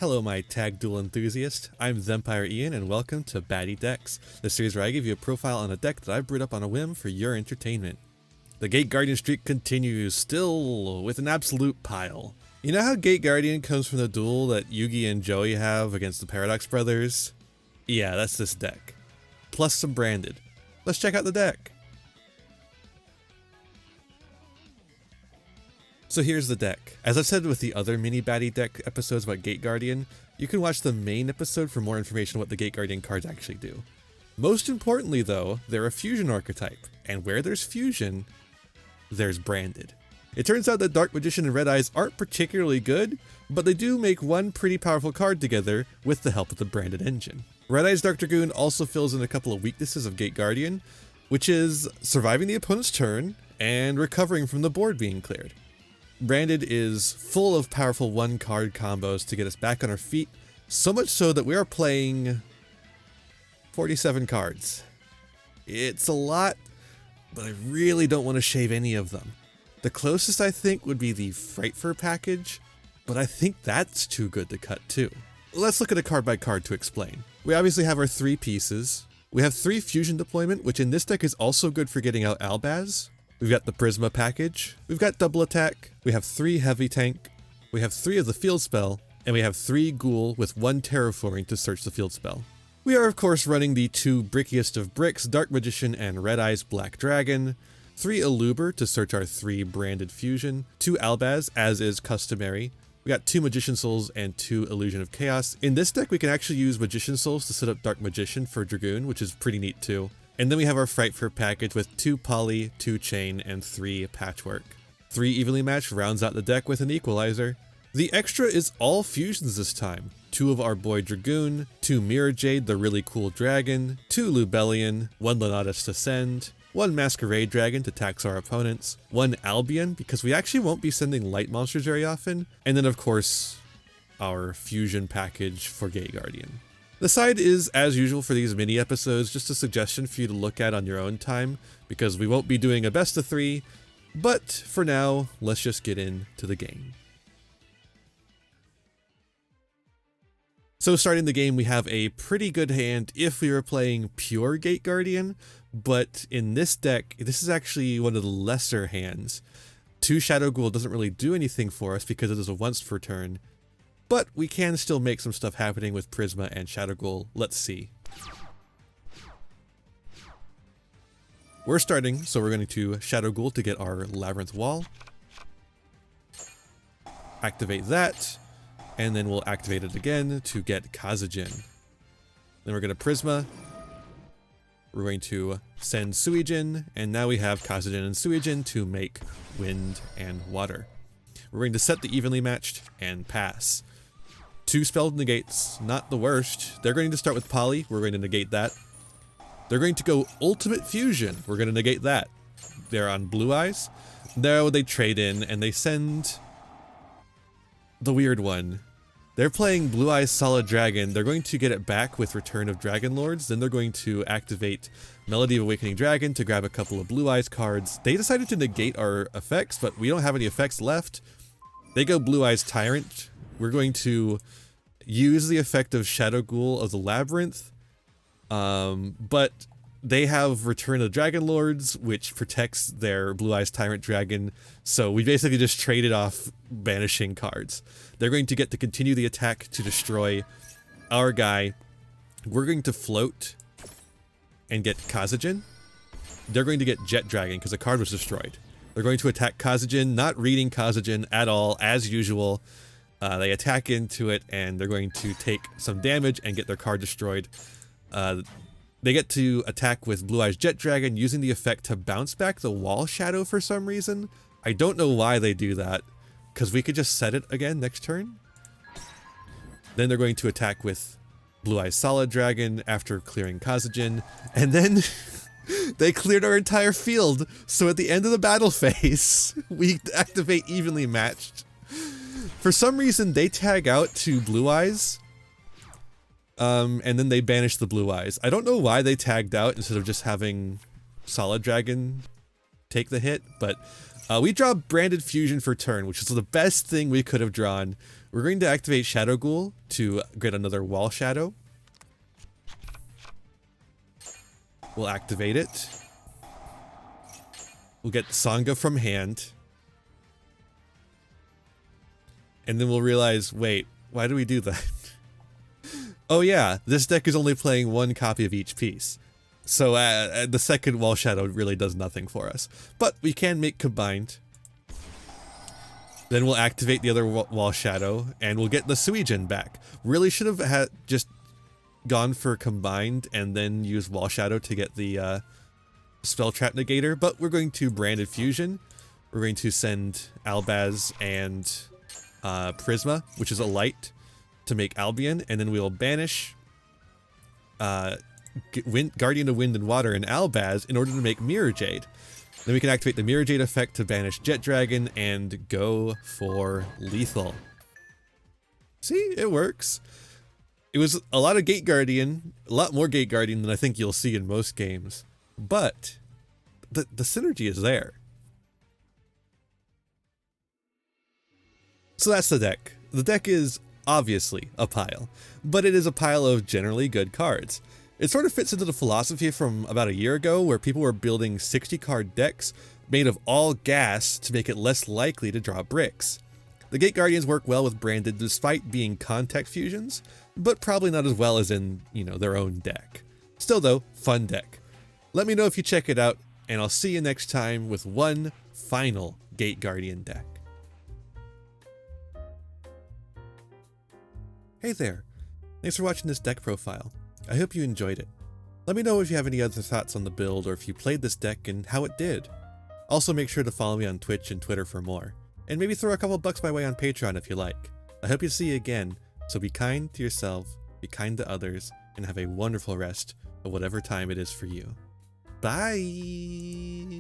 Hello my tag duel enthusiast, I'm Zempire Ian and welcome to Batty Decks, the series where I give you a profile on a deck that I've brewed up on a whim for your entertainment. The Gate Guardian streak continues, still with an absolute pile. You know how Gate Guardian comes from the duel that Yugi and Joey have against the Paradox Brothers? Yeah, that's this deck. Plus some branded. Let's check out the deck. So here's the deck. As I've said with the other mini Batty deck episodes about Gate Guardian, you can watch the main episode for more information on what the Gate Guardian cards actually do. Most importantly though, they're a fusion archetype, and where there's fusion, there's branded. It turns out that Dark Magician and Red Eyes aren't particularly good, but they do make one pretty powerful card together with the help of the branded engine. Red Eyes Dark Dragoon also fills in a couple of weaknesses of Gate Guardian, which is surviving the opponent's turn and recovering from the board being cleared. Branded is full of powerful one-card combos to get us back on our feet, so much so that we are playing 47 cards. It's a lot, but I really don't want to shave any of them. The closest I think would be the Frightfur package, but I think that's too good to cut too. Let's look at it card by card to explain. We obviously have our three pieces. We have 3 fusion deployment, which in this deck is also good for getting out Albaz. We've got the Prisma package, we've got double attack, we have 3 heavy tank, we have 3 of the field spell, and we have 3 ghoul with 1 terraforming to search the field spell. We are of course running the 2 brickiest of bricks, Dark Magician and Red Eyes Black Dragon, 3 Eluber to search our 3 branded fusion, 2 Albaz as is customary. We got 2 Magician Souls and 2 Illusion of Chaos. In this deck we can actually use Magician Souls to set up Dark Magician for Dragoon, which is pretty neat too. And then we have our Frightfur package with 2 Poly, 2 Chain, and 3 Patchwork. 3 evenly matched rounds out the deck with an equalizer. The extra is all fusions this time. 2 of our boy Dragoon, 2 Mirror Jade, the really cool dragon, 2 Lubellion, 1 Lenatus to send, 1 Masquerade Dragon to tax our opponents, 1 Albion, because we actually won't be sending light monsters very often, and then of course, our fusion package for Gate Guardian. The side is, as usual for these mini episodes, just a suggestion for you to look at on your own time, because we won't be doing a best of 3, but for now, let's just get into the game. So starting the game, we have a pretty good hand if we were playing pure Gate Guardian, but in this deck, this is actually one of the lesser hands. 2 Shadow Ghoul doesn't really do anything for us because it is a once per turn, but we can still make some stuff happening with Prisma and Shadow Ghoul. Let's see. We're starting, so we're going to Shadow Ghoul to get our Labyrinth Wall. Activate that, and then we'll activate it again to get Kazejin. Then we're going to Prisma. We're going to send Suijin, and now we have Kazejin and Suijin to make Wind and Water. We're going to set the evenly matched and pass. 2 spell negates, not the worst. They're going to start with Poly, we're going to negate that. They're going to go Ultimate Fusion, we're going to negate that. They're on Blue Eyes. Now they trade in and they send the weird one. They're playing Blue Eyes Solid Dragon. They're going to get it back with Return of Dragon Lords. Then they're going to activate Melody of Awakening Dragon to grab a couple of Blue Eyes cards. They decided to negate our effects, but we don't have any effects left. They go Blue Eyes Tyrant. We're going to use the effect of Shadow Ghoul of the Labyrinth, but they have Return of the Dragon Lords, which protects their Blue Eyes Tyrant Dragon, so we basically just traded off banishing cards. They're going to get to continue the attack to destroy our guy. We're going to float and get Kazejin. They're going to get Jet Dragon because the card was destroyed. They're going to attack Kazejin, not reading Kazejin at all, as usual. They attack into it, and they're going to take some damage and get their card destroyed. They get to attack with Blue Eyes Jet Dragon, using the effect to bounce back the wall shadow for some reason. I don't know why they do that, because we could just set it again next turn. Then they're going to attack with Blue Eyes Solid Dragon after clearing Kazejin, and then they cleared our entire field. So at the end of the battle phase, we activate Evenly Matched. For some reason, they tag out to Blue Eyes, and then they banish the Blue Eyes. I don't know why they tagged out instead of just having Solid Dragon take the hit, but we draw Branded Fusion for turn, which is the best thing we could have drawn. We're going to activate Shadow Ghoul to get another Wall Shadow. We'll activate it. We'll get Sangha from hand. And then we'll realize, wait, why do we do that? Oh yeah, this deck is only playing one copy of each piece. So the second Wall Shadow really does nothing for us. But we can make combined. Then we'll activate the other Wall Shadow, and we'll get the Suijin back. Really should have just gone for combined and then use Wall Shadow to get the Spell Trap Negator, but we're going to Branded Fusion. We're going to send Albaz and Prisma, which is a light, to make Albion, and then we'll banish Guardian of Wind and Water and Albaz in order to make Mirror Jade. Then we can activate the Mirror Jade effect to banish Jet Dragon and go for lethal. See, it works. It was a lot of Gate Guardian, a lot more Gate Guardian than I think you'll see in most games, but the synergy is there. So that's the deck. The deck is obviously a pile, but it is a pile of generally good cards. It sort of fits into the philosophy from about a year ago where people were building 60 card decks made of all gas to make it less likely to draw bricks. The Gate Guardians work well with Branded despite being contact fusions, but probably not as well as in, their own deck. Still though, fun deck. Let me know if you check it out, and I'll see you next time with one final Gate Guardian deck. Hey there, thanks for watching this deck profile. I hope you enjoyed it. Let me know if you have any other thoughts on the build or if you played this deck and how it did. Also make sure to follow me on Twitch and Twitter for more, and maybe throw a couple bucks my way on Patreon if you like. I hope you see you again, so be kind to yourself, be kind to others, and have a wonderful rest of whatever time it is for you. Bye!